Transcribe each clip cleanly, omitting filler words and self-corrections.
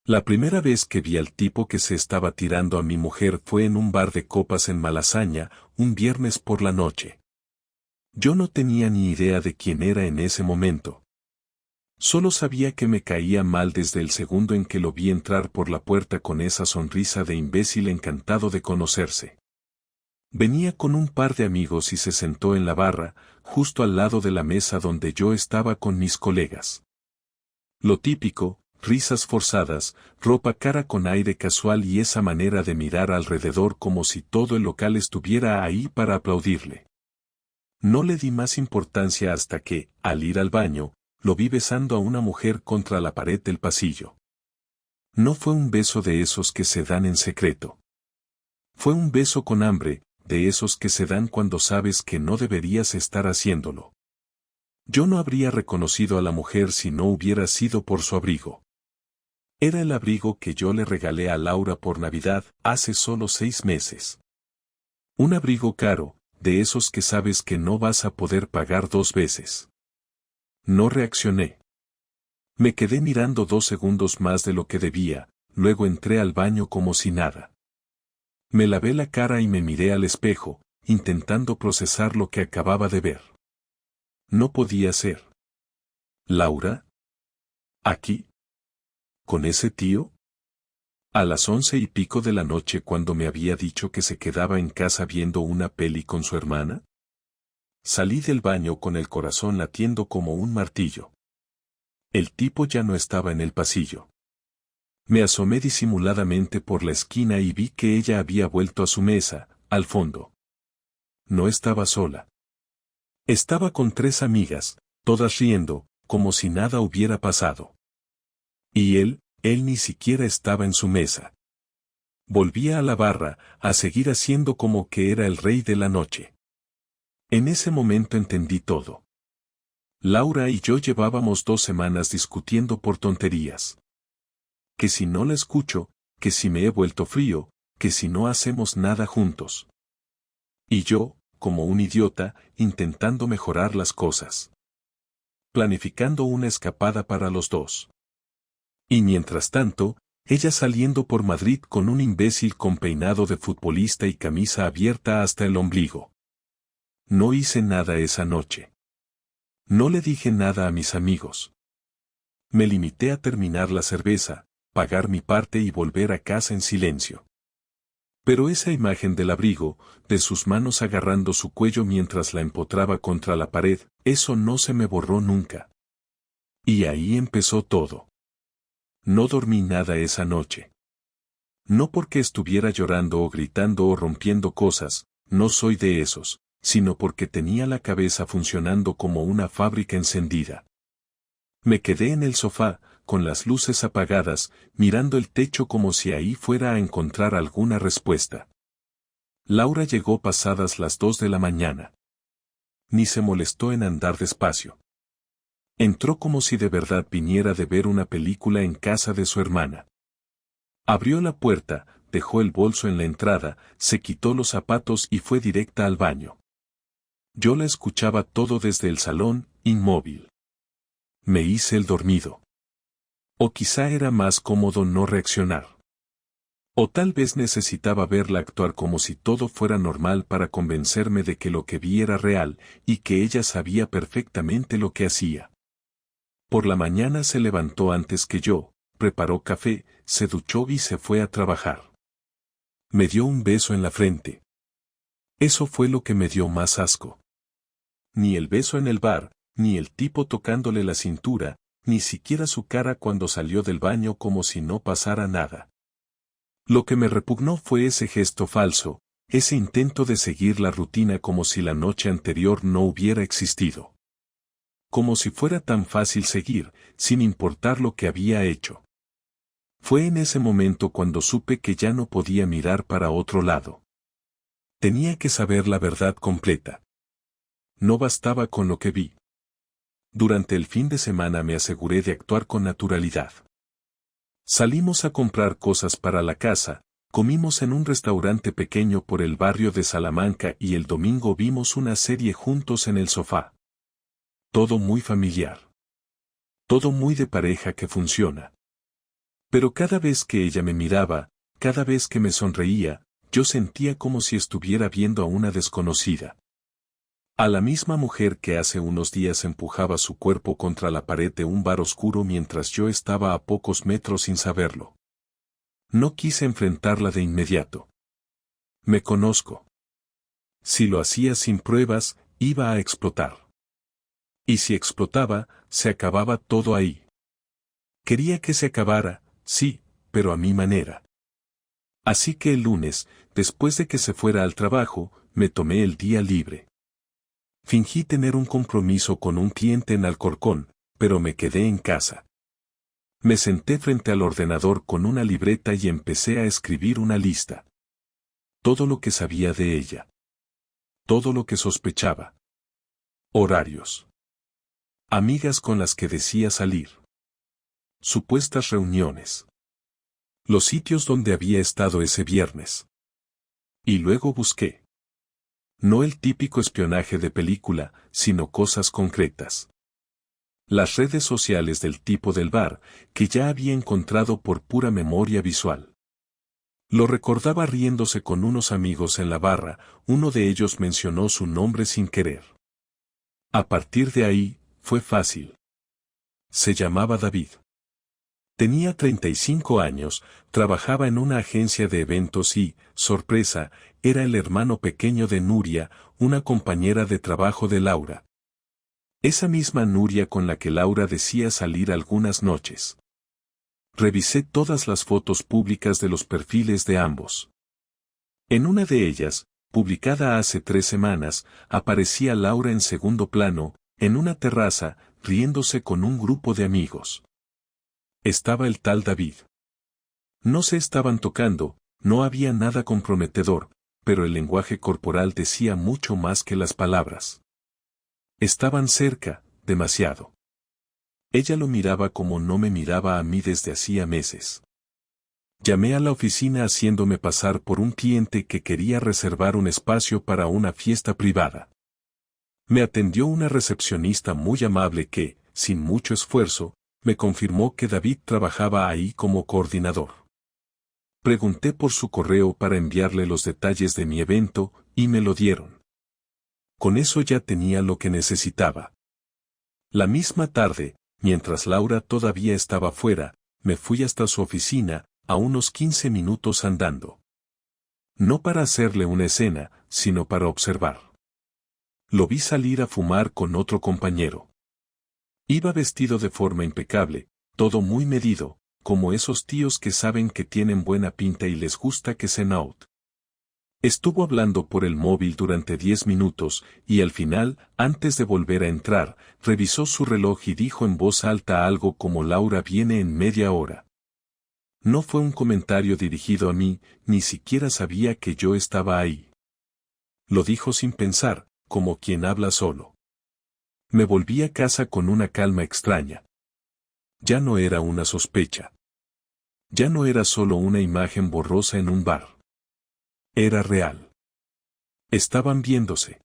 La primera vez que vi al tipo que se estaba tirando a mi mujer fue en un bar de copas en Malasaña, un viernes por la noche. Yo no tenía ni idea de quién era en ese momento. Solo sabía que me caía mal desde el segundo en que lo vi entrar por la puerta con esa sonrisa de imbécil encantado de conocerse. Venía con un par de amigos y se sentó en la barra, justo al lado de la mesa donde yo estaba con mis colegas. Lo típico, risas forzadas, ropa cara con aire casual y esa manera de mirar alrededor como si todo el local estuviera ahí para aplaudirle. No le di más importancia hasta que, al ir al baño, lo vi besando a una mujer contra la pared del pasillo. No fue un beso de esos que se dan en secreto. Fue un beso con hambre, de esos que se dan cuando sabes que no deberías estar haciéndolo. Yo no habría reconocido a la mujer si no hubiera sido por su abrigo. Era el abrigo que yo le regalé a Laura por Navidad hace solo 6 meses. Un abrigo caro, de esos que sabes que no vas a poder pagar 2 veces. No reaccioné. Me quedé mirando 2 segundos más de lo que debía, luego entré al baño como si nada. Me lavé la cara y me miré al espejo, intentando procesar lo que acababa de ver. No podía ser. ¿Laura? ¿Aquí? ¿Con ese tío? A las 11:00 de la noche cuando me había dicho que se quedaba en casa viendo una peli con su hermana. Salí del baño con el corazón latiendo como un martillo. El tipo ya no estaba en el pasillo. Me asomé disimuladamente por la esquina y vi que ella había vuelto a su mesa, al fondo. No estaba sola. Estaba con 3 amigas, todas riendo, como si nada hubiera pasado. Y él ni siquiera estaba en su mesa. Volvía a la barra, a seguir haciendo como que era el rey de la noche. En ese momento entendí todo. Laura y yo llevábamos 2 semanas discutiendo por tonterías. Que si no la escucho, que si me he vuelto frío, que si no hacemos nada juntos. Y yo, como un idiota, intentando mejorar las cosas. Planificando una escapada para los dos. Y mientras tanto, ella saliendo por Madrid con un imbécil con peinado de futbolista y camisa abierta hasta el ombligo. No hice nada esa noche. No le dije nada a mis amigos. Me limité a terminar la cerveza, pagar mi parte y volver a casa en silencio. Pero esa imagen del abrigo, de sus manos agarrando su cuello mientras la empotraba contra la pared, eso no se me borró nunca. Y ahí empezó todo. No dormí nada esa noche. No porque estuviera llorando o gritando o rompiendo cosas, no soy de esos, sino porque tenía la cabeza funcionando como una fábrica encendida. Me quedé en el sofá, con las luces apagadas, mirando el techo como si ahí fuera a encontrar alguna respuesta. Laura llegó pasadas las 2 de la mañana. Ni se molestó en andar despacio. Entró como si de verdad viniera de ver una película en casa de su hermana. Abrió la puerta, dejó el bolso en la entrada, se quitó los zapatos y fue directa al baño. Yo la escuchaba todo desde el salón, inmóvil. Me hice el dormido. O quizá era más cómodo no reaccionar. O tal vez necesitaba verla actuar como si todo fuera normal para convencerme de que lo que vi era real, y que ella sabía perfectamente lo que hacía. Por la mañana se levantó antes que yo, preparó café, se duchó y se fue a trabajar. Me dio un beso en la frente. Eso fue lo que me dio más asco. Ni el beso en el bar, ni el tipo tocándole la cintura, ni siquiera su cara cuando salió del baño como si no pasara nada. Lo que me repugnó fue ese gesto falso, ese intento de seguir la rutina como si la noche anterior no hubiera existido. Como si fuera tan fácil seguir, sin importar lo que había hecho. Fue en ese momento cuando supe que ya no podía mirar para otro lado. Tenía que saber la verdad completa. No bastaba con lo que vi. Durante el fin de semana me aseguré de actuar con naturalidad. Salimos a comprar cosas para la casa, comimos en un restaurante pequeño por el barrio de Salamanca y el domingo vimos una serie juntos en el sofá. Todo muy familiar. Todo muy de pareja que funciona. Pero cada vez que ella me miraba, cada vez que me sonreía, yo sentía como si estuviera viendo a una desconocida. A la misma mujer que hace unos días empujaba su cuerpo contra la pared de un bar oscuro mientras yo estaba a pocos metros sin saberlo. No quise enfrentarla de inmediato. Me conozco. Si lo hacía sin pruebas, iba a explotar. Y si explotaba, se acababa todo ahí. Quería que se acabara, sí, pero a mi manera. Así que el lunes, después de que se fuera al trabajo, me tomé el día libre. Fingí tener un compromiso con un cliente en Alcorcón, pero me quedé en casa. Me senté frente al ordenador con una libreta y empecé a escribir una lista. Todo lo que sabía de ella. Todo lo que sospechaba. Horarios. Amigas con las que decía salir. Supuestas reuniones. Los sitios donde había estado ese viernes. Y luego busqué. No el típico espionaje de película, sino cosas concretas. Las redes sociales del tipo del bar, que ya había encontrado por pura memoria visual. Lo recordaba riéndose con unos amigos en la barra, uno de ellos mencionó su nombre sin querer. A partir de ahí, fue fácil. Se llamaba David. Tenía 35 años, trabajaba en una agencia de eventos y, sorpresa, era el hermano pequeño de Nuria, una compañera de trabajo de Laura. Esa misma Nuria con la que Laura decía salir algunas noches. Revisé todas las fotos públicas de los perfiles de ambos. En una de ellas, publicada hace 3 semanas, aparecía Laura en segundo plano, en una terraza, riéndose con un grupo de amigos. Estaba el tal David. No se estaban tocando, no había nada comprometedor, pero el lenguaje corporal decía mucho más que las palabras. Estaban cerca, demasiado. Ella lo miraba como no me miraba a mí desde hacía meses. Llamé a la oficina haciéndome pasar por un cliente que quería reservar un espacio para una fiesta privada. Me atendió una recepcionista muy amable que, sin mucho esfuerzo, me confirmó que David trabajaba ahí como coordinador. Pregunté por su correo para enviarle los detalles de mi evento, y me lo dieron. Con eso ya tenía lo que necesitaba. La misma tarde, mientras Laura todavía estaba fuera, me fui hasta su oficina, a unos 15 minutos andando. No para hacerle una escena, sino para observar. Lo vi salir a fumar con otro compañero. Iba vestido de forma impecable, todo muy medido, como esos tíos que saben que tienen buena pinta y les gusta que se out. Estuvo hablando por el móvil durante 10 minutos, y al final, antes de volver a entrar, revisó su reloj y dijo en voz alta algo como Laura viene en media hora. No fue un comentario dirigido a mí, ni siquiera sabía que yo estaba ahí. Lo dijo sin pensar, como quien habla solo. Me volví a casa con una calma extraña. Ya no era una sospecha. Ya no era solo una imagen borrosa en un bar. Era real. Estaban viéndose.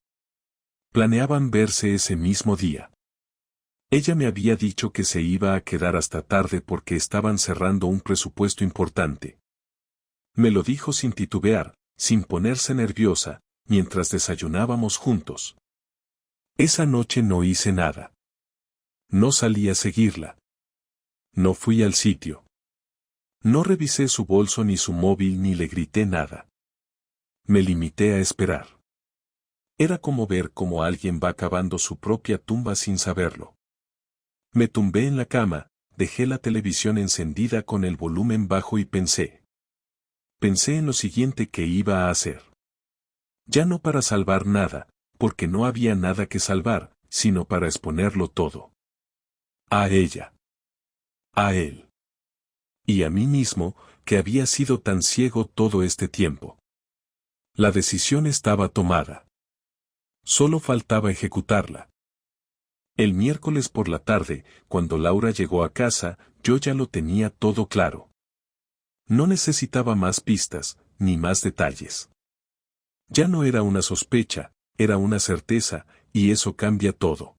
Planeaban verse ese mismo día. Ella me había dicho que se iba a quedar hasta tarde porque estaban cerrando un presupuesto importante. Me lo dijo sin titubear, sin ponerse nerviosa, mientras desayunábamos juntos. Esa noche no hice nada. No salí a seguirla. No fui al sitio. No revisé su bolso ni su móvil ni le grité nada. Me limité a esperar. Era como ver cómo alguien va cavando su propia tumba sin saberlo. Me tumbé en la cama, dejé la televisión encendida con el volumen bajo y pensé. Pensé en lo siguiente que iba a hacer. Ya no para salvar nada, porque no había nada que salvar, sino para exponerlo todo. A ella. A él. Y a mí mismo, que había sido tan ciego todo este tiempo. La decisión estaba tomada. Solo faltaba ejecutarla. El miércoles por la tarde, cuando Laura llegó a casa, yo ya lo tenía todo claro. No necesitaba más pistas, ni más detalles. Ya no era una sospecha, era una certeza, y eso cambia todo.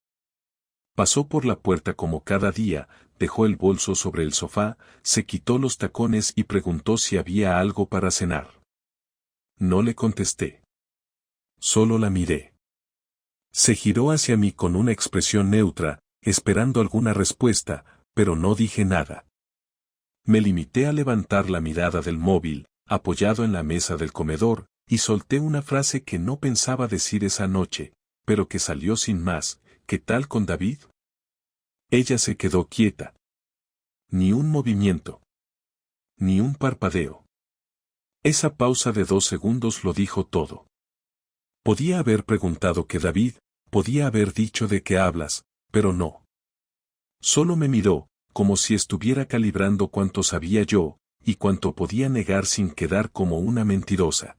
Pasó por la puerta como cada día, dejó el bolso sobre el sofá, se quitó los tacones y preguntó si había algo para cenar. No le contesté. Solo la miré. Se giró hacia mí con una expresión neutra, esperando alguna respuesta, pero no dije nada. Me limité a levantar la mirada del móvil, apoyado en la mesa del comedor, y solté una frase que no pensaba decir esa noche, pero que salió sin más. ¿Qué tal con David? Ella se quedó quieta. Ni un movimiento. Ni un parpadeo. Esa pausa de 2 segundos lo dijo todo. Podía haber preguntado que David, podía haber dicho de qué hablas, pero no. Solo me miró, como si estuviera calibrando cuánto sabía yo, y cuánto podía negar sin quedar como una mentirosa.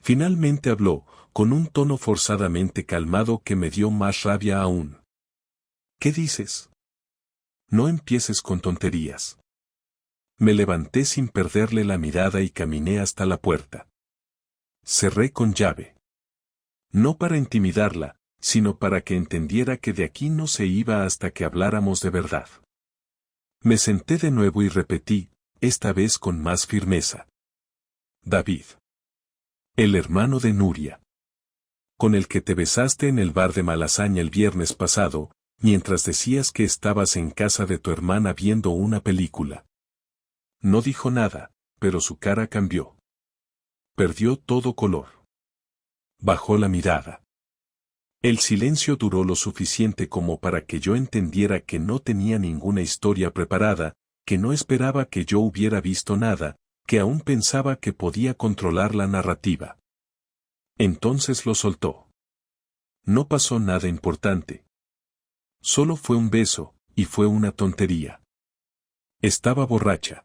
Finalmente habló, con un tono forzadamente calmado que me dio más rabia aún. ¿Qué dices? No empieces con tonterías. Me levanté sin perderle la mirada y caminé hasta la puerta. Cerré con llave. No para intimidarla, sino para que entendiera que de aquí no se iba hasta que habláramos de verdad. Me senté de nuevo y repetí, esta vez con más firmeza. David. El hermano de Nuria. Con el que te besaste en el bar de Malasaña el viernes pasado, mientras decías que estabas en casa de tu hermana viendo una película. No dijo nada, pero su cara cambió. Perdió todo color. Bajó la mirada. El silencio duró lo suficiente como para que yo entendiera que no tenía ninguna historia preparada, que no esperaba que yo hubiera visto nada, que aún pensaba que podía controlar la narrativa. Entonces lo soltó. No pasó nada importante. Solo fue un beso, y fue una tontería. Estaba borracha.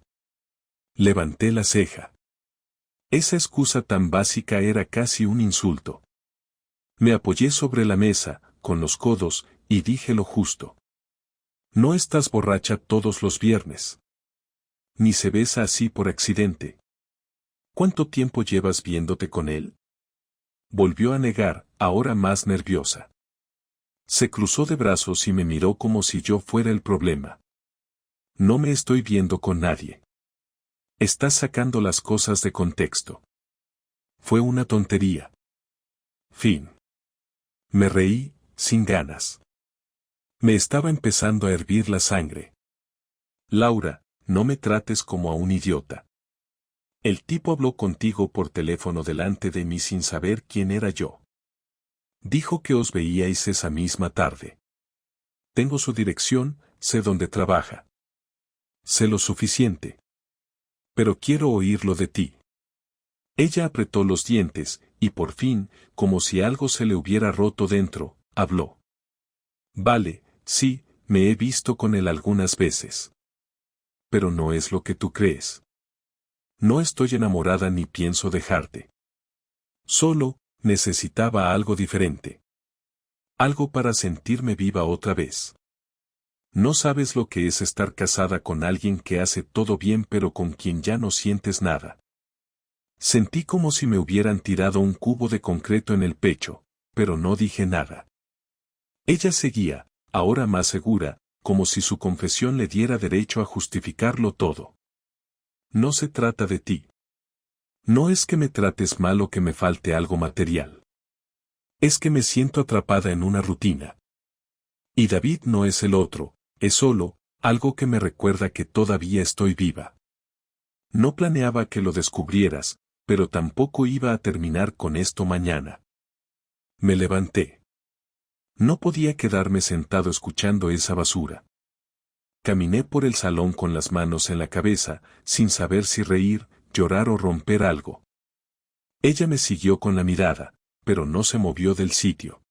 Levanté la ceja. Esa excusa tan básica era casi un insulto. Me apoyé sobre la mesa, con los codos, y dije lo justo. No estás borracha todos los viernes. Ni se besa así por accidente. ¿Cuánto tiempo llevas viéndote con él? Volvió a negar, ahora más nerviosa. Se cruzó de brazos y me miró como si yo fuera el problema. No me estoy viendo con nadie. Estás sacando las cosas de contexto. Fue una tontería. Fin. Me reí, sin ganas. Me estaba empezando a hervir la sangre. Laura, no me trates como a un idiota. El tipo habló contigo por teléfono delante de mí sin saber quién era yo. Dijo que os veíais esa misma tarde. Tengo su dirección, sé dónde trabaja. Sé lo suficiente. Pero quiero oírlo de ti. Ella apretó los dientes, y por fin, como si algo se le hubiera roto dentro, habló. Vale, sí, me he visto con él algunas veces. Pero no es lo que tú crees. No estoy enamorada ni pienso dejarte. Solo, necesitaba algo diferente. Algo para sentirme viva otra vez. No sabes lo que es estar casada con alguien que hace todo bien pero con quien ya no sientes nada. Sentí como si me hubieran tirado un cubo de concreto en el pecho, pero no dije nada. Ella seguía, ahora más segura, como si su confesión le diera derecho a justificarlo todo. No se trata de ti. No es que me trates mal o que me falte algo material. Es que me siento atrapada en una rutina. Y David no es el otro, es solo, algo que me recuerda que todavía estoy viva. No planeaba que lo descubrieras, pero tampoco iba a terminar con esto mañana. Me levanté. No podía quedarme sentado escuchando esa basura. Caminé por el salón con las manos en la cabeza, sin saber si reír, llorar o romper algo. Ella me siguió con la mirada, pero no se movió del sitio.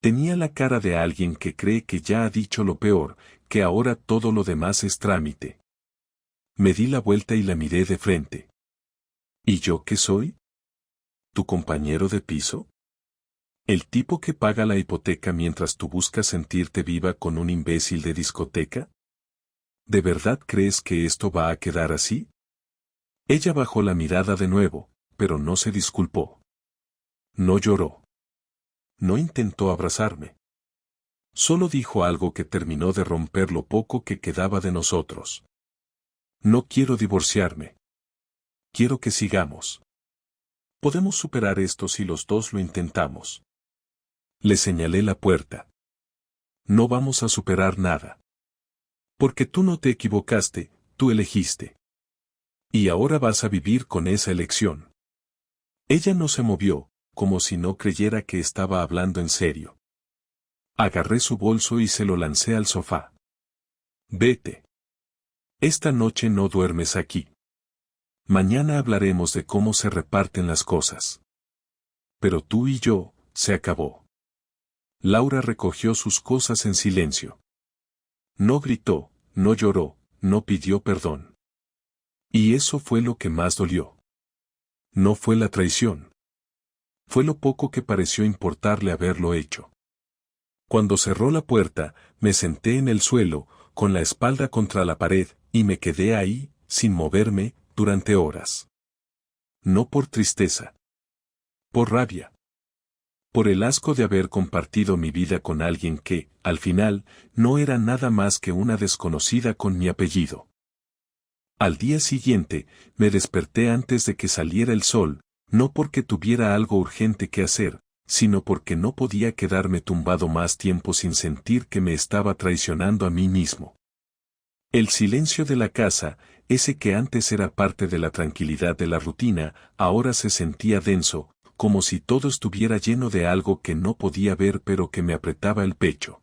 Tenía la cara de alguien que cree que ya ha dicho lo peor, que ahora todo lo demás es trámite. Me di la vuelta y la miré de frente. ¿Y yo qué soy? ¿Tu compañero de piso? ¿El tipo que paga la hipoteca mientras tú buscas sentirte viva con un imbécil de discoteca? ¿De verdad crees que esto va a quedar así? Ella bajó la mirada de nuevo, pero no se disculpó. No lloró. No intentó abrazarme. Solo dijo algo que terminó de romper lo poco que quedaba de nosotros. No quiero divorciarme. Quiero que sigamos. Podemos superar esto si los dos lo intentamos. Le señalé la puerta. No vamos a superar nada. Porque tú no te equivocaste, tú elegiste. Y ahora vas a vivir con esa elección. Ella no se movió, como si no creyera que estaba hablando en serio. Agarré su bolso y se lo lancé al sofá. Vete. Esta noche no duermes aquí. Mañana hablaremos de cómo se reparten las cosas. Pero tú y yo, se acabó. Laura recogió sus cosas en silencio. No gritó, no lloró, no pidió perdón. Y eso fue lo que más dolió. No fue la traición. Fue lo poco que pareció importarle haberlo hecho. Cuando cerró la puerta, me senté en el suelo, con la espalda contra la pared, y me quedé ahí, sin moverme, durante horas. No por tristeza. Por rabia. Por el asco de haber compartido mi vida con alguien que, al final, no era nada más que una desconocida con mi apellido. Al día siguiente, me desperté antes de que saliera el sol, no porque tuviera algo urgente que hacer, sino porque no podía quedarme tumbado más tiempo sin sentir que me estaba traicionando a mí mismo. El silencio de la casa, ese que antes era parte de la tranquilidad de la rutina, ahora se sentía denso, como si todo estuviera lleno de algo que no podía ver pero que me apretaba el pecho.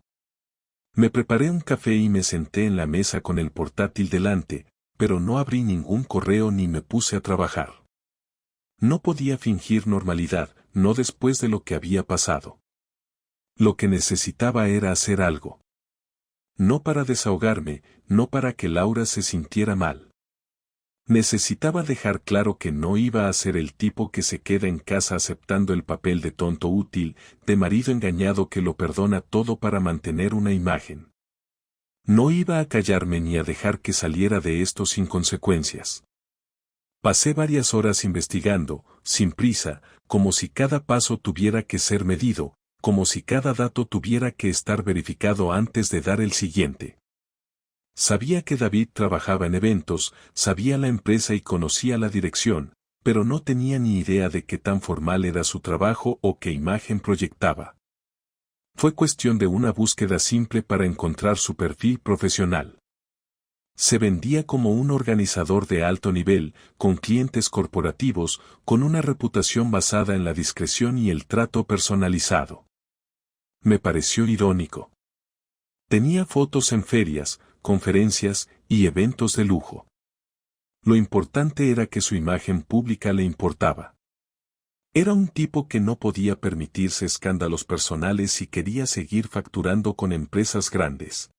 Me preparé un café y me senté en la mesa con el portátil delante, pero no abrí ningún correo ni me puse a trabajar. No podía fingir normalidad, no después de lo que había pasado. Lo que necesitaba era hacer algo. No para desahogarme, no para que Laura se sintiera mal. Necesitaba dejar claro que no iba a ser el tipo que se queda en casa aceptando el papel de tonto útil, de marido engañado que lo perdona todo para mantener una imagen. No iba a callarme ni a dejar que saliera de esto sin consecuencias. Pasé varias horas investigando, sin prisa, como si cada paso tuviera que ser medido, como si cada dato tuviera que estar verificado antes de dar el siguiente. Sabía que David trabajaba en eventos, sabía la empresa y conocía la dirección, pero no tenía ni idea de qué tan formal era su trabajo o qué imagen proyectaba. Fue cuestión de una búsqueda simple para encontrar su perfil profesional. Se vendía como un organizador de alto nivel, con clientes corporativos, con una reputación basada en la discreción y el trato personalizado. Me pareció irónico. Tenía fotos en ferias, conferencias y eventos de lujo. Lo importante era que su imagen pública le importaba. Era un tipo que no podía permitirse escándalos personales y quería seguir facturando con empresas grandes.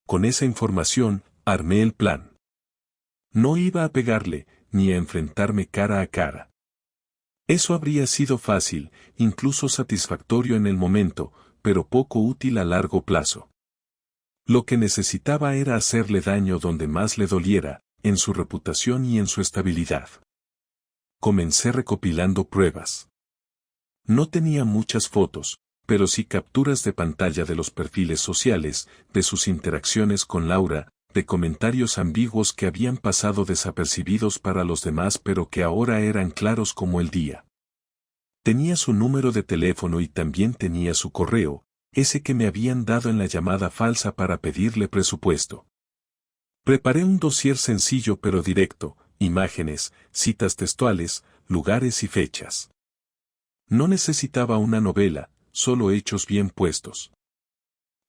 Con esa información, armé el plan. No iba a pegarle, ni a enfrentarme cara a cara. Eso habría sido fácil, incluso satisfactorio en el momento, pero poco útil a largo plazo. Lo que necesitaba era hacerle daño donde más le doliera, en su reputación y en su estabilidad. Comencé recopilando pruebas. No tenía muchas fotos, pero sí capturas de pantalla de los perfiles sociales, de sus interacciones con Laura, de comentarios ambiguos que habían pasado desapercibidos para los demás pero que ahora eran claros como el día. Tenía su número de teléfono y también tenía su correo, ese que me habían dado en la llamada falsa para pedirle presupuesto. Preparé un dossier sencillo pero directo, imágenes, citas textuales, lugares y fechas. No necesitaba una novela, solo hechos bien puestos.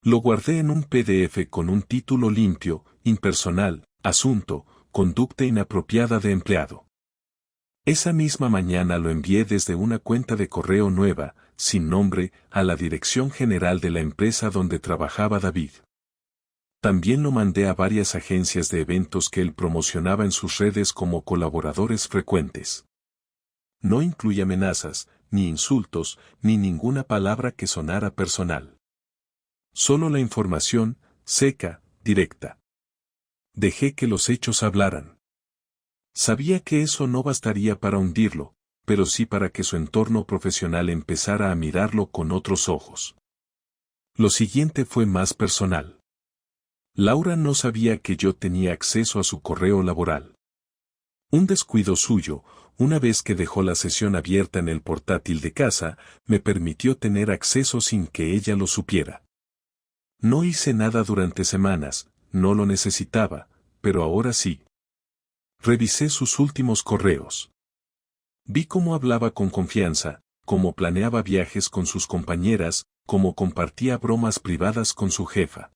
Lo guardé en un PDF con un título limpio, impersonal, asunto, conducta inapropiada de empleado. Esa misma mañana lo envié desde una cuenta de correo nueva, sin nombre, a la dirección general de la empresa donde trabajaba David. También lo mandé a varias agencias de eventos que él promocionaba en sus redes como colaboradores frecuentes. No incluye amenazas, ni insultos, ni ninguna palabra que sonara personal. Solo la información, seca, directa. Dejé que los hechos hablaran. Sabía que eso no bastaría para hundirlo, pero sí para que su entorno profesional empezara a mirarlo con otros ojos. Lo siguiente fue más personal. Laura no sabía que yo tenía acceso a su correo laboral. Un descuido suyo, una vez que dejó la sesión abierta en el portátil de casa, me permitió tener acceso sin que ella lo supiera. No hice nada durante semanas, no lo necesitaba, pero ahora sí. Revisé sus últimos correos. Vi cómo hablaba con confianza, cómo planeaba viajes con sus compañeras, cómo compartía bromas privadas con su jefa.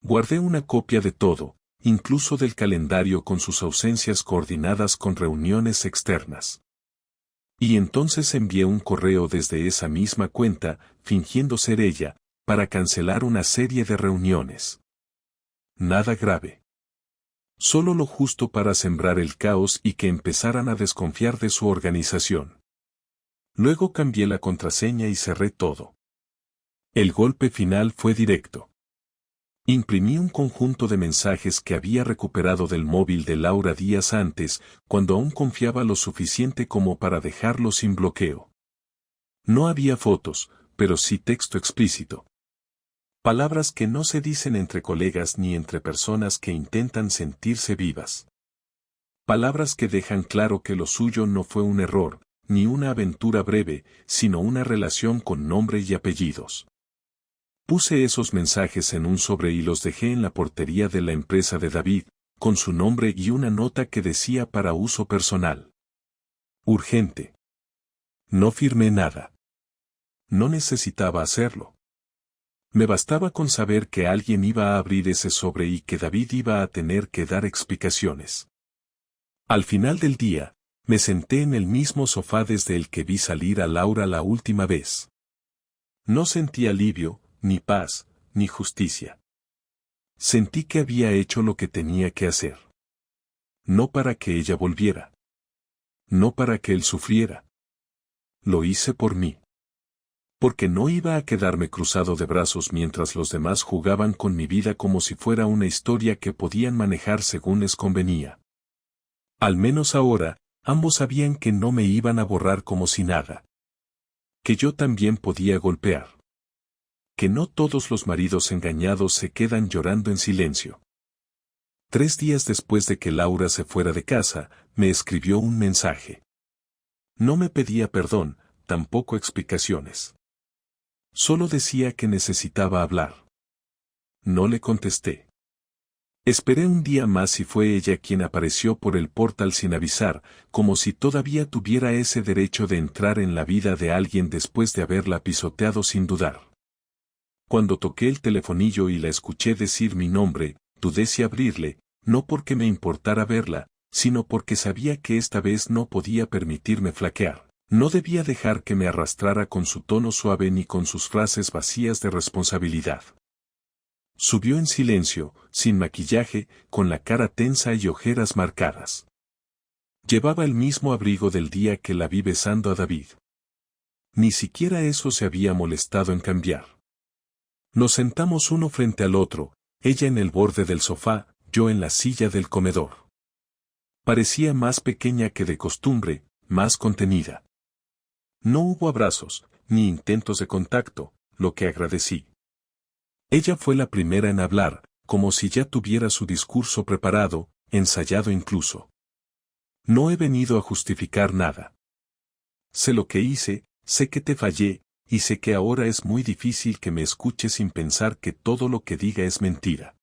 Guardé una copia de todo, incluso del calendario con sus ausencias coordinadas con reuniones externas. Y entonces envié un correo desde esa misma cuenta, fingiendo ser ella, para cancelar una serie de reuniones. Nada grave. Solo lo justo para sembrar el caos y que empezaran a desconfiar de su organización. Luego cambié la contraseña y cerré todo. El golpe final fue directo. Imprimí un conjunto de mensajes que había recuperado del móvil de Laura días antes, cuando aún confiaba lo suficiente como para dejarlo sin bloqueo. No había fotos, pero sí texto explícito. Palabras que no se dicen entre colegas ni entre personas que intentan sentirse vivas. Palabras que dejan claro que lo suyo no fue un error, ni una aventura breve, sino una relación con nombre y apellidos. Puse esos mensajes en un sobre y los dejé en la portería de la empresa de David, con su nombre y una nota que decía para uso personal. Urgente. No firmé nada. No necesitaba hacerlo. Me bastaba con saber que alguien iba a abrir ese sobre y que David iba a tener que dar explicaciones. Al final del día, me senté en el mismo sofá desde el que vi salir a Laura la última vez. No sentí alivio, ni paz, ni justicia. Sentí que había hecho lo que tenía que hacer. No para que ella volviera. No para que él sufriera. Lo hice por mí. Porque no iba a quedarme cruzado de brazos mientras los demás jugaban con mi vida como si fuera una historia que podían manejar según les convenía. Al menos ahora, ambos sabían que no me iban a borrar como si nada. Que yo también podía golpear. Que no todos los maridos engañados se quedan llorando en silencio. 3 días después de que Laura se fuera de casa, me escribió un mensaje. No me pedía perdón, tampoco explicaciones. Solo decía que necesitaba hablar. No le contesté. Esperé un día más y fue ella quien apareció por el portal sin avisar, como si todavía tuviera ese derecho de entrar en la vida de alguien después de haberla pisoteado sin dudar. Cuando toqué el telefonillo y la escuché decir mi nombre, dudé si abrirle, no porque me importara verla, sino porque sabía que esta vez no podía permitirme flaquear. No debía dejar que me arrastrara con su tono suave ni con sus frases vacías de responsabilidad. Subió en silencio, sin maquillaje, con la cara tensa y ojeras marcadas. Llevaba el mismo abrigo del día que la vi besando a David. Ni siquiera eso se había molestado en cambiar. Nos sentamos uno frente al otro, ella en el borde del sofá, yo en la silla del comedor. Parecía más pequeña que de costumbre, más contenida. No hubo abrazos, ni intentos de contacto, lo que agradecí. Ella fue la primera en hablar, como si ya tuviera su discurso preparado, ensayado incluso. No he venido a justificar nada. Sé lo que hice, sé que te fallé, y sé que ahora es muy difícil que me escuches sin pensar que todo lo que diga es mentira.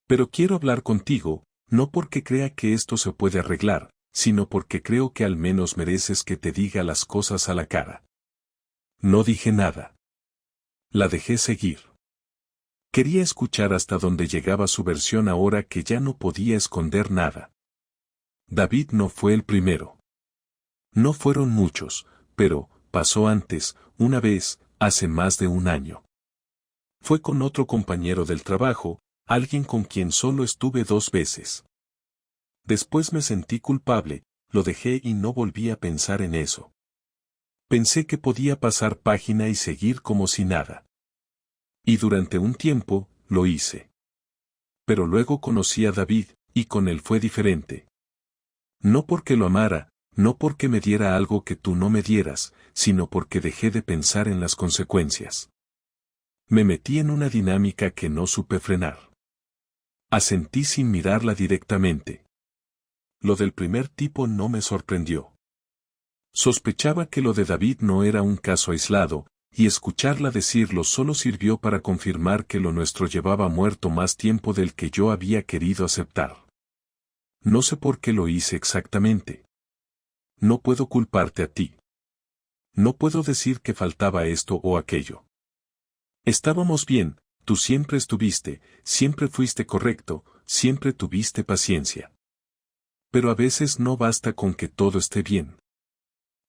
Pero quiero hablar contigo, no porque crea que esto se puede arreglar, sino porque creo que al menos mereces que te diga las cosas a la cara. No dije nada. La dejé seguir. Quería escuchar hasta dónde llegaba su versión ahora que ya no podía esconder nada. David no fue el primero. No fueron muchos, pero pasó antes, una vez, hace más de un año. Fue con otro compañero del trabajo, alguien con quien solo estuve 2 veces. Después me sentí culpable, lo dejé y no volví a pensar en eso. Pensé que podía pasar página y seguir como si nada. Y durante un tiempo, lo hice. Pero luego conocí a David, y con él fue diferente. No porque lo amara, no porque me diera algo que tú no me dieras, sino porque dejé de pensar en las consecuencias. Me metí en una dinámica que no supe frenar. Asentí sin mirarla directamente. Lo del primer tipo no me sorprendió. Sospechaba que lo de David no era un caso aislado, y escucharla decirlo solo sirvió para confirmar que lo nuestro llevaba muerto más tiempo del que yo había querido aceptar. No sé por qué lo hice exactamente. No puedo culparte a ti. No puedo decir que faltaba esto o aquello. Estábamos bien, tú siempre estuviste, siempre fuiste correcto, siempre tuviste paciencia. Pero a veces no basta con que todo esté bien.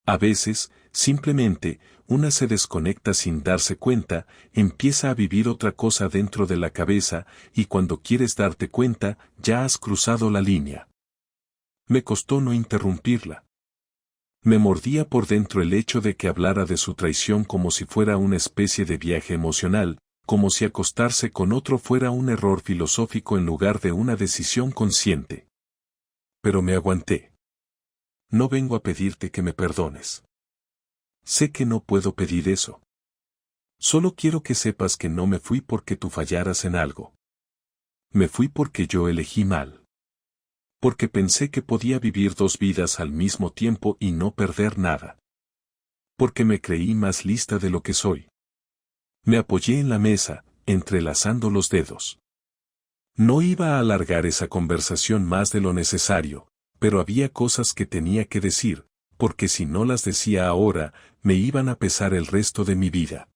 A veces, simplemente, una se desconecta sin darse cuenta, empieza a vivir otra cosa dentro de la cabeza, y cuando quieres darte cuenta, ya has cruzado la línea. Me costó no interrumpirla. Me mordía por dentro el hecho de que hablara de su traición como si fuera una especie de viaje emocional, como si acostarse con otro fuera un error filosófico en lugar de una decisión consciente. Pero me aguanté. No vengo a pedirte que me perdones. Sé que no puedo pedir eso. Solo quiero que sepas que no me fui porque tú fallaras en algo. Me fui porque yo elegí mal. Porque pensé que podía vivir dos vidas al mismo tiempo y no perder nada. Porque me creí más lista de lo que soy. Me apoyé en la mesa, entrelazando los dedos. No iba a alargar esa conversación más de lo necesario, pero había cosas que tenía que decir, porque si no las decía ahora, me iban a pesar el resto de mi vida.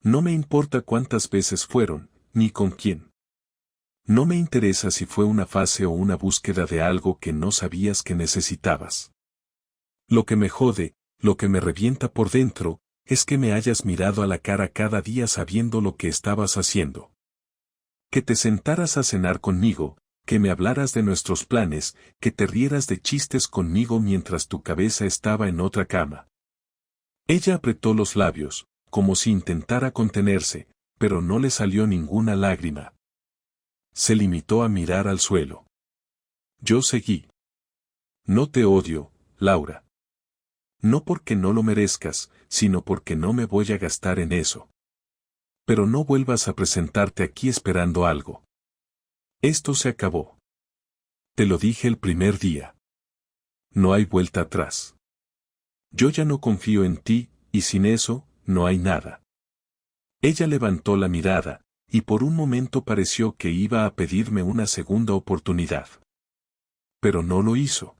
No me importa cuántas veces fueron, ni con quién. No me interesa si fue una fase o una búsqueda de algo que no sabías que necesitabas. Lo que me jode, lo que me revienta por dentro, es que me hayas mirado a la cara cada día sabiendo lo que estabas haciendo. Que te sentaras a cenar conmigo, que me hablaras de nuestros planes, que te rieras de chistes conmigo mientras tu cabeza estaba en otra cama. Ella apretó los labios, como si intentara contenerse, pero no le salió ninguna lágrima. Se limitó a mirar al suelo. Yo seguí. No te odio, Laura. No porque no lo merezcas, sino porque no me voy a gastar en eso. Pero no vuelvas a presentarte aquí esperando algo. Esto se acabó. Te lo dije el primer día. No hay vuelta atrás. Yo ya no confío en ti, y sin eso, no hay nada. Ella levantó la mirada, y por un momento pareció que iba a pedirme una segunda oportunidad. Pero no lo hizo.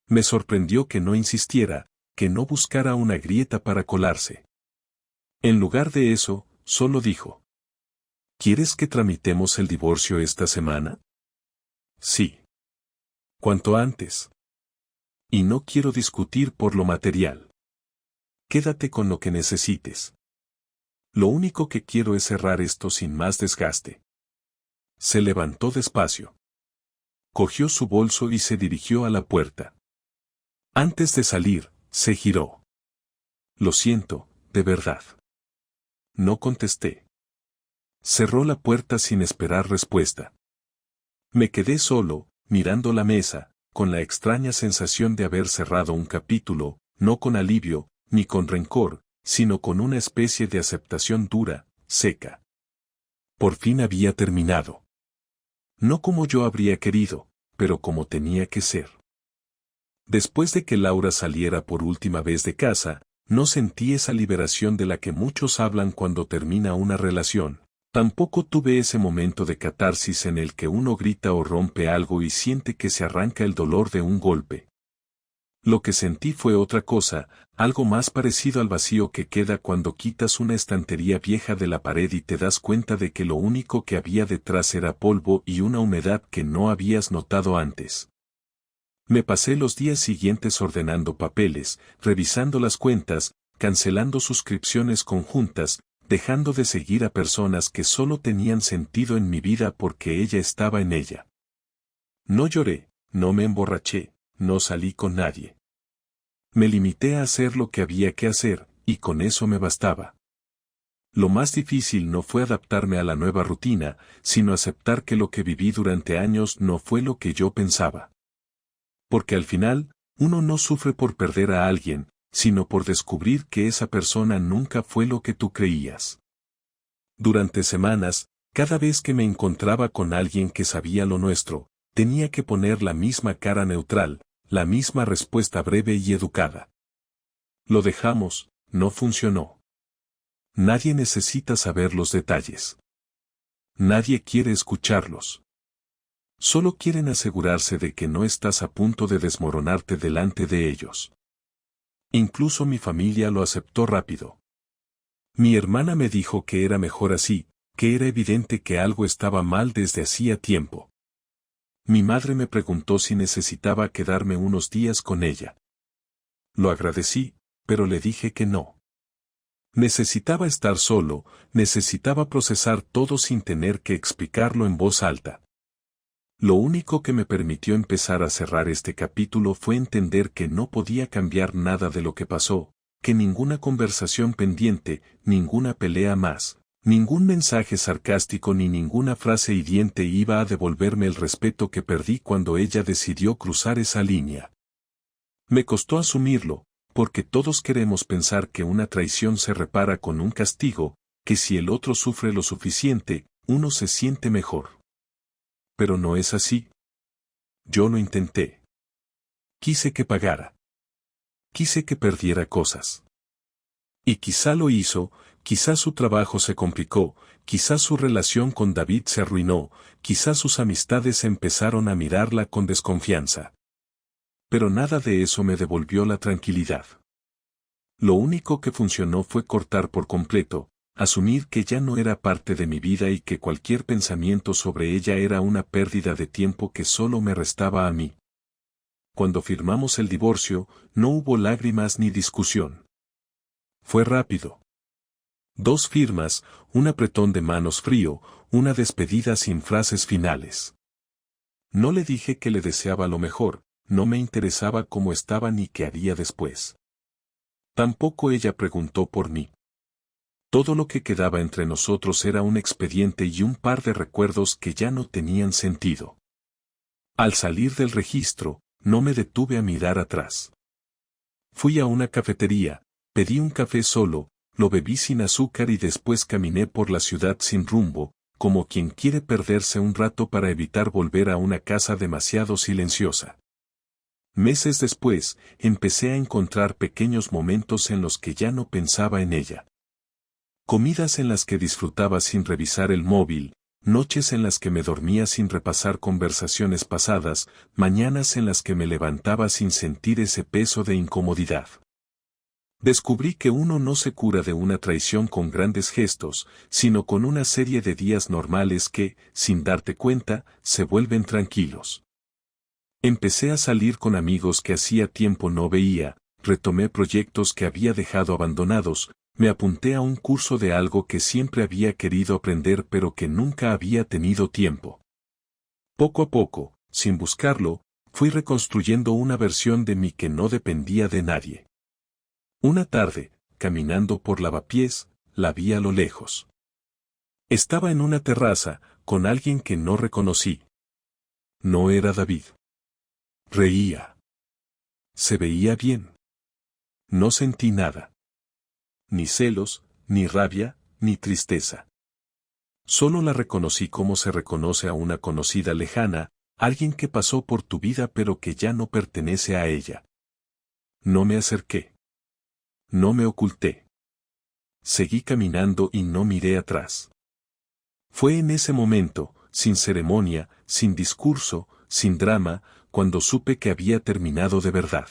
Me sorprendió que no insistiera, que no buscara una grieta para colarse. En lugar de eso, solo dijo: ¿Quieres que tramitemos el divorcio esta semana? Sí. Cuanto antes. Y no quiero discutir por lo material. Quédate con lo que necesites. Lo único que quiero es cerrar esto sin más desgaste. Se levantó despacio. Cogió su bolso y se dirigió a la puerta. Antes de salir, se giró. Lo siento, de verdad. No contesté. Cerró la puerta sin esperar respuesta. Me quedé solo, mirando la mesa, con la extraña sensación de haber cerrado un capítulo, no con alivio, ni con rencor, sino con una especie de aceptación dura, seca. Por fin había terminado. No como yo habría querido, pero como tenía que ser. Después de que Laura saliera por última vez de casa, no sentí esa liberación de la que muchos hablan cuando termina una relación. Tampoco tuve ese momento de catarsis en el que uno grita o rompe algo y siente que se arranca el dolor de un golpe. Lo que sentí fue otra cosa, algo más parecido al vacío que queda cuando quitas una estantería vieja de la pared y te das cuenta de que lo único que había detrás era polvo y una humedad que no habías notado antes. Me pasé los días siguientes ordenando papeles, revisando las cuentas, cancelando suscripciones conjuntas, dejando de seguir a personas que solo tenían sentido en mi vida porque ella estaba en ella. No lloré, no me emborraché, no salí con nadie. Me limité a hacer lo que había que hacer, y con eso me bastaba. Lo más difícil no fue adaptarme a la nueva rutina, sino aceptar que lo que viví durante años no fue lo que yo pensaba. Porque al final, uno no sufre por perder a alguien, sino por descubrir que esa persona nunca fue lo que tú creías. Durante semanas, cada vez que me encontraba con alguien que sabía lo nuestro, tenía que poner la misma cara neutral, la misma respuesta breve y educada. Lo dejamos, no funcionó. Nadie necesita saber los detalles. Nadie quiere escucharlos. Solo quieren asegurarse de que no estás a punto de desmoronarte delante de ellos. Incluso mi familia lo aceptó rápido. Mi hermana me dijo que era mejor así, que era evidente que algo estaba mal desde hacía tiempo. Mi madre me preguntó si necesitaba quedarme unos días con ella. Lo agradecí, pero le dije que no. Necesitaba estar solo, necesitaba procesar todo sin tener que explicarlo en voz alta. Lo único que me permitió empezar a cerrar este capítulo fue entender que no podía cambiar nada de lo que pasó, que ninguna conversación pendiente, ninguna pelea más, ningún mensaje sarcástico ni ninguna frase hiriente iba a devolverme el respeto que perdí cuando ella decidió cruzar esa línea. Me costó asumirlo, porque todos queremos pensar que una traición se repara con un castigo, que si el otro sufre lo suficiente, uno se siente mejor. Pero no es así. Yo lo intenté. Quise que pagara. Quise que perdiera cosas. Y quizá lo hizo, quizá su trabajo se complicó, quizá su relación con David se arruinó, quizá sus amistades empezaron a mirarla con desconfianza. Pero nada de eso me devolvió la tranquilidad. Lo único que funcionó fue cortar por completo, asumir que ya no era parte de mi vida y que cualquier pensamiento sobre ella era una pérdida de tiempo que solo me restaba a mí. Cuando firmamos el divorcio, no hubo lágrimas ni discusión. Fue rápido. 2 firmas, un apretón de manos frío, una despedida sin frases finales. No le dije que le deseaba lo mejor, no me interesaba cómo estaba ni qué haría después. Tampoco ella preguntó por mí. Todo lo que quedaba entre nosotros era un expediente y un par de recuerdos que ya no tenían sentido. Al salir del registro, no me detuve a mirar atrás. Fui a una cafetería, pedí un café solo, lo bebí sin azúcar y después caminé por la ciudad sin rumbo, como quien quiere perderse un rato para evitar volver a una casa demasiado silenciosa. Meses después, empecé a encontrar pequeños momentos en los que ya no pensaba en ella. Comidas en las que disfrutaba sin revisar el móvil, noches en las que me dormía sin repasar conversaciones pasadas, mañanas en las que me levantaba sin sentir ese peso de incomodidad. Descubrí que uno no se cura de una traición con grandes gestos, sino con una serie de días normales que, sin darte cuenta, se vuelven tranquilos. Empecé a salir con amigos que hacía tiempo no veía, retomé proyectos que había dejado abandonados, me apunté a un curso de algo que siempre había querido aprender pero que nunca había tenido tiempo. Poco a poco, sin buscarlo, fui reconstruyendo una versión de mí que no dependía de nadie. Una tarde, caminando por Lavapiés, la vi a lo lejos. Estaba en una terraza, con alguien que no reconocí. No era David. Reía. Se veía bien. No sentí nada. Ni celos, ni rabia, ni tristeza. Solo la reconocí como se reconoce a una conocida lejana, alguien que pasó por tu vida pero que ya no pertenece a ella. No me acerqué. No me oculté. Seguí caminando y no miré atrás. Fue en ese momento, sin ceremonia, sin discurso, sin drama, cuando supe que había terminado de verdad.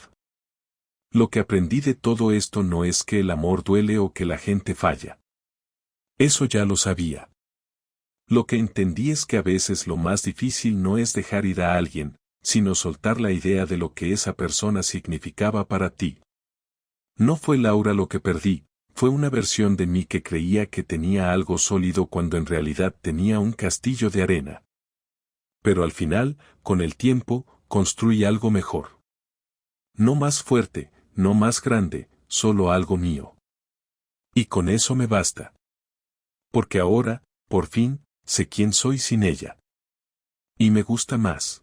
Lo que aprendí de todo esto no es que el amor duele o que la gente falla. Eso ya lo sabía. Lo que entendí es que a veces lo más difícil no es dejar ir a alguien, sino soltar la idea de lo que esa persona significaba para ti. No fue Laura lo que perdí, fue una versión de mí que creía que tenía algo sólido cuando en realidad tenía un castillo de arena. Pero al final, con el tiempo, construí algo mejor. No más fuerte, no más grande, solo algo mío. Y con eso me basta. Porque ahora, por fin, sé quién soy sin ella. Y me gusta más.